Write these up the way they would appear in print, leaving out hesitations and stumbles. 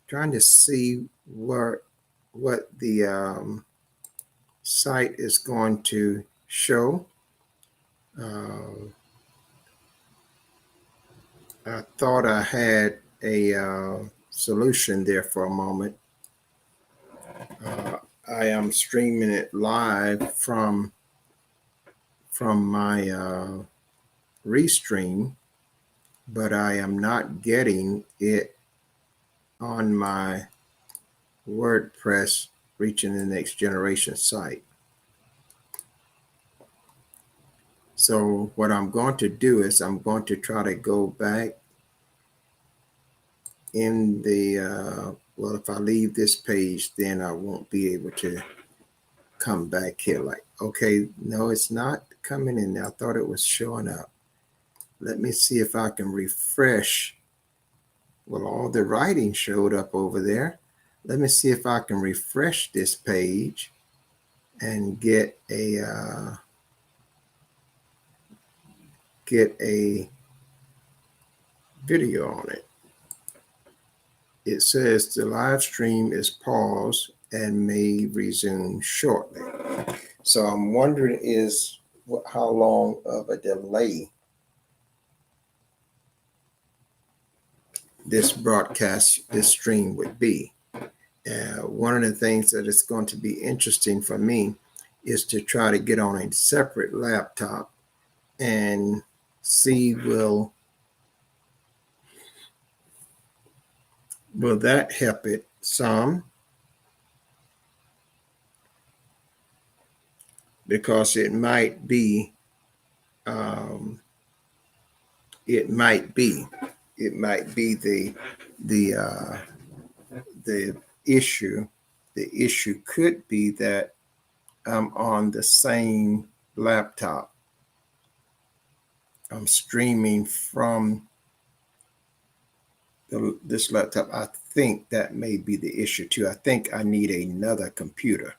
trying to see what the site is going to show. I thought I had a solution there for a moment. I am streaming it live from my Restream, but I am not getting it on my WordPress Reaching the Next Generation site. So what I'm going to do is I'm going to try to go back in the, well, if I leave this page, then I won't be able to come back here. Like, okay, no, it's not coming in there. I thought it was showing up. Let me see if I can refresh. Well, all the writing showed up over there. Let me see if I can refresh this page and get a video on it. It says the live stream is paused and may resume shortly. So I'm wondering how long of a delay this broadcast, this stream would be. One of the things that is going to be interesting for me is to try to get on a separate laptop and see will that help it some? Because it might be the issue. The issue could be that I'm on the same laptop. I'm streaming from this laptop. I think that may be the issue too. I think I need another computer.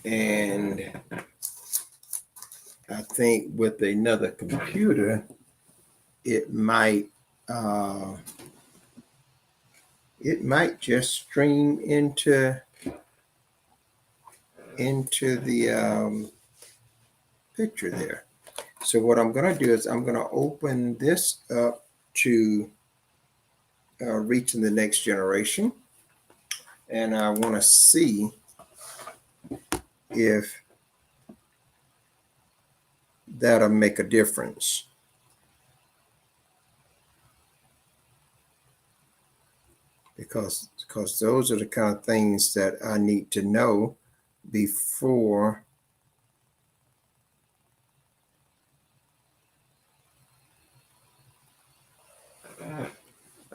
And I think with another computer, it might just stream into the picture there. So what I'm going to do is I'm going to open this up to Reaching the Next Generation, and I want to see if that'll make a difference. Because those are the kind of things that I need to know before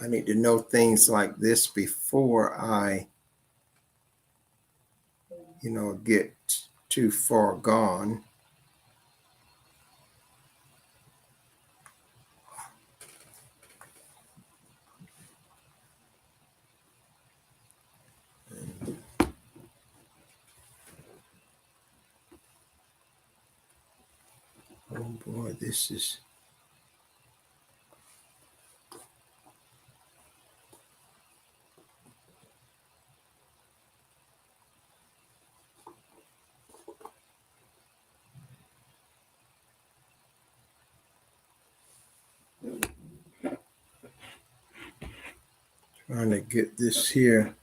I need to know things like this before I, get too far gone. Oh boy, this is. Trying to get this here.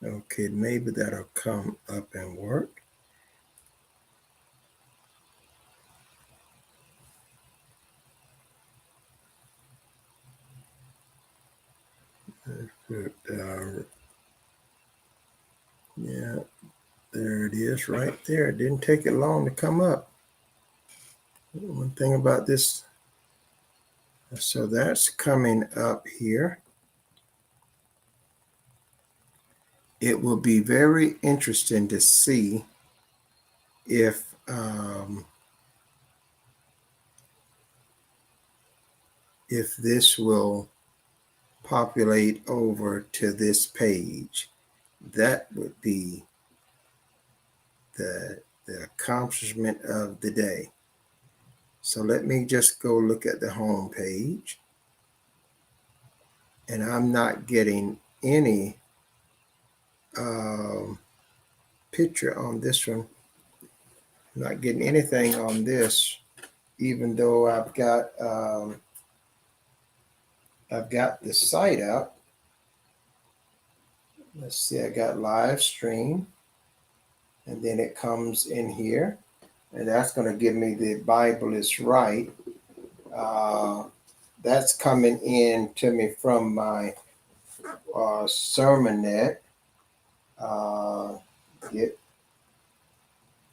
Okay, maybe that'll come up and work. Yeah, there it is right there. It didn't take it long to come up. One thing about this, so that's coming up here. It will be very interesting to see if this will populate over to this page. That would be the accomplishment of the day. So let me just go look at the home page. And I'm not getting any picture on this one. I'm not getting anything on this, even though I've got the site up. Let's see, I got live stream, and then it comes in here, and that's going to give me the Bible is right. That's coming in to me from my sermonette. Get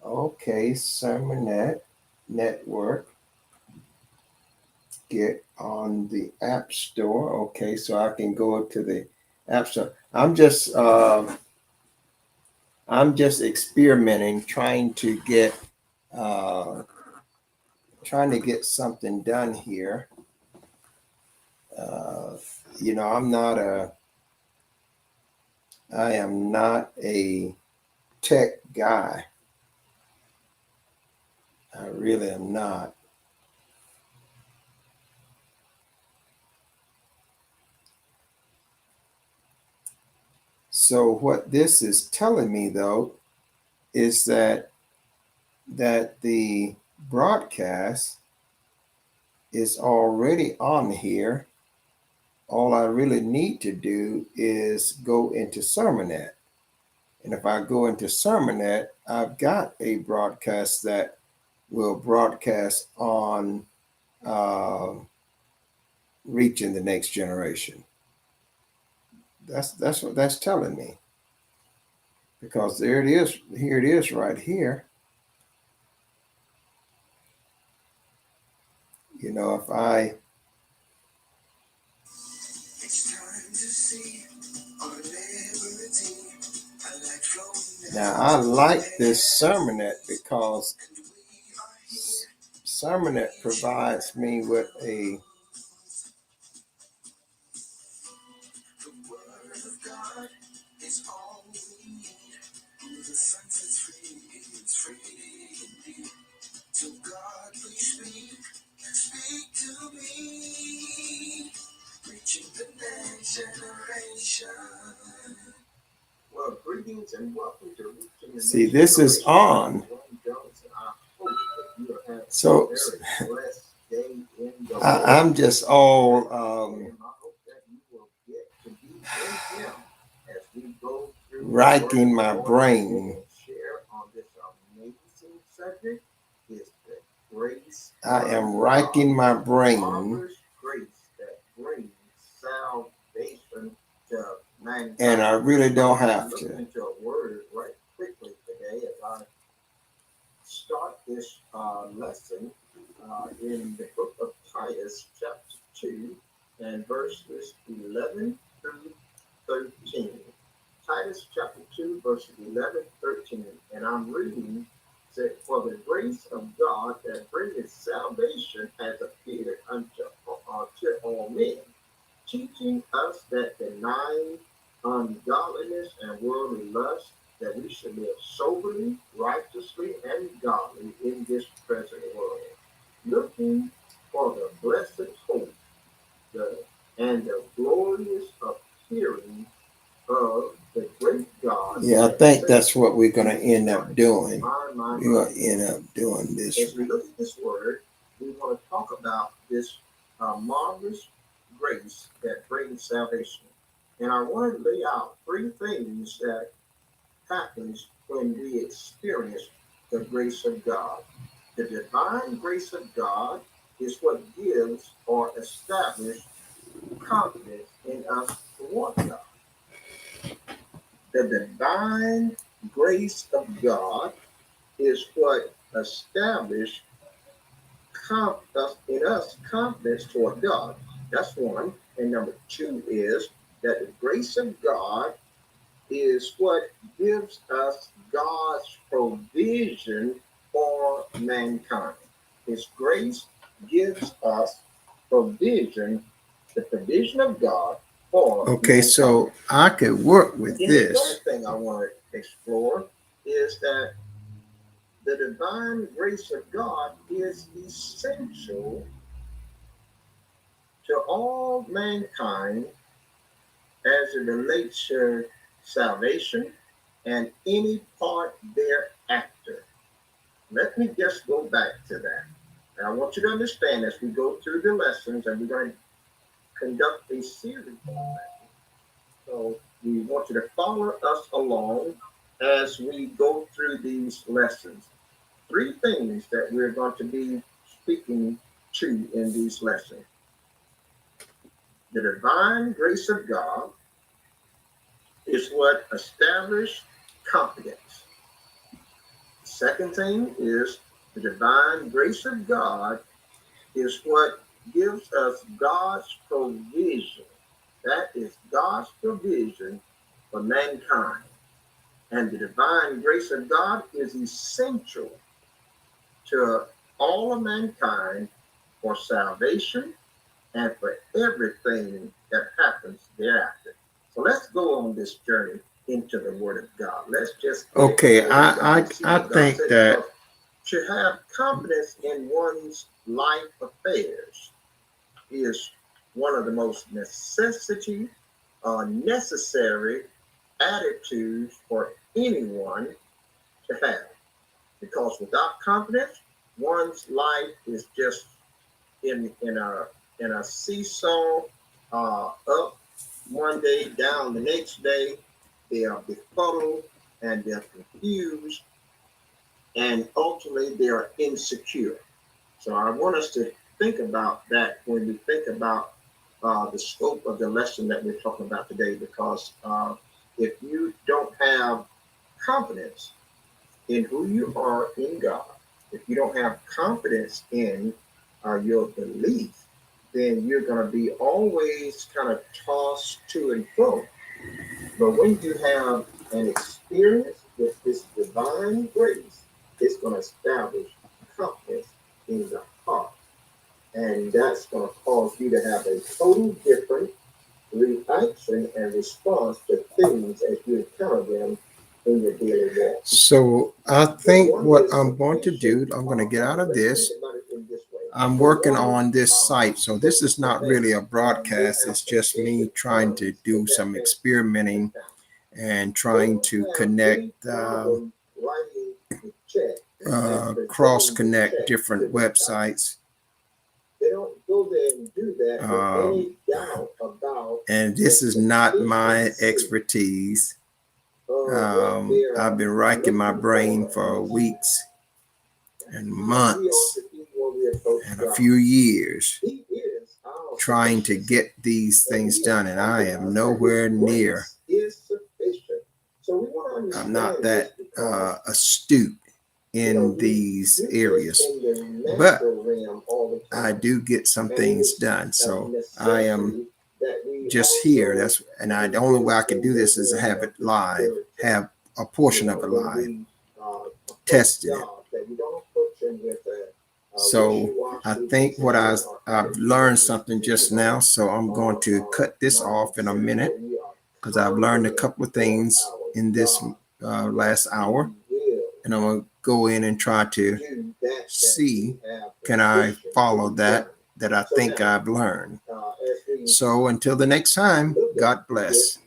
okay, sermonette network. Get on the App Store. Okay, so I can go to the App Store. I'm just experimenting, trying to get something done here. I am not a tech guy. I really am not. So what this is telling me, though, is that the broadcast is already on here. All I really need to do is go into Sermonette. And if I go into Sermonette, I've got a broadcast that will broadcast on reaching the next generation. That's what that's telling me. Because there it is. Here it is right here. You know, if I now I like this Sermonette because Sermonette provides me with a well, greetings and welcome to Reaching. See, this is on. So I'm just all racking my brain. I am racking my brain. And I really don't have to. Right quickly today as I start this lesson in the book of Titus, chapter 2, and verses 11 through 13. Titus chapter 2, verses 11 13. And I'm reading, said, "For the grace of God that bringeth salvation has appeared unto all men, teaching us that denying ungodliness and worldly lust, that we should live soberly, righteously, and godly in this present world, looking for the blessed hope and the glorious appearing of the great God." Yeah, I think that's what we're going to end up doing. We're going to end up doing this. As we look at this word, we want to talk about this marvelous grace that brings salvation. And I want to lay out three things that happens when we experience the grace of God. The divine grace of God is what gives or establishes confidence in us toward God. The divine grace of God is what establishes in us confidence toward God. That's one. And number two is that the grace of God is what gives us God's provision for mankind. His grace gives us provision, the provision of God for mankind. So I could work with this. The third thing I want to explore is that the divine grace of God is essential to all mankind as it relates to salvation and any part thereafter. Let me just go back to that. And I want you to understand as we go through the lessons, and we're going to conduct a series on that. So we want you to follow us along as we go through these lessons. Three things that we're going to be speaking to in these lessons. The divine grace of God is what established confidence. The second thing is the divine grace of God is what gives us God's provision. That is God's provision for mankind. And the divine grace of God is essential to all of mankind for salvation and for everything that happens thereafter. So let's go on this journey into the Word of God. Let's just I think that to have confidence in one's life affairs is one of the most necessary attitudes for anyone to have. Because without confidence, one's life is just in a seesaw, up one day, down the next day. They are befuddled and they're confused, and ultimately they are insecure. So I want us to think about that when we think about the scope of the lesson that we're talking about today, because if you don't have confidence in who you are in God, if you don't have confidence in your belief, then you're going to be always kind of tossed to and fro. But when you have an experience with this divine grace, it's going to establish confidence in the heart. And that's going to cause you to have a total different reaction and response to things as you encounter them in your daily walk. So I think what I'm going to do, I'm going to get out of this. I'm working on this site. So this is not really a broadcast. It's just me trying to do some experimenting and trying to connect, cross connect different websites. They don't go there and do that with any doubt about. And this is not my expertise. I've been racking my brain for weeks and months and a few years trying to get these things done, and I am nowhere near. I'm not that astute in these areas, but I do get some things done. So I am just here. The only way I can do this is have it live, have a portion of it live, tested it. So I think what I've learned something just now. So I'm going to cut this off in a minute because I've learned a couple of things in this last hour, and I'm going to go in and try to see, can I follow that I think I've learned. So until the next time, God bless,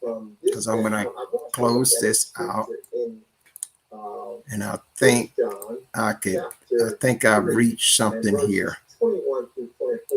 because I'm going to close this out, and I think I've reached something here.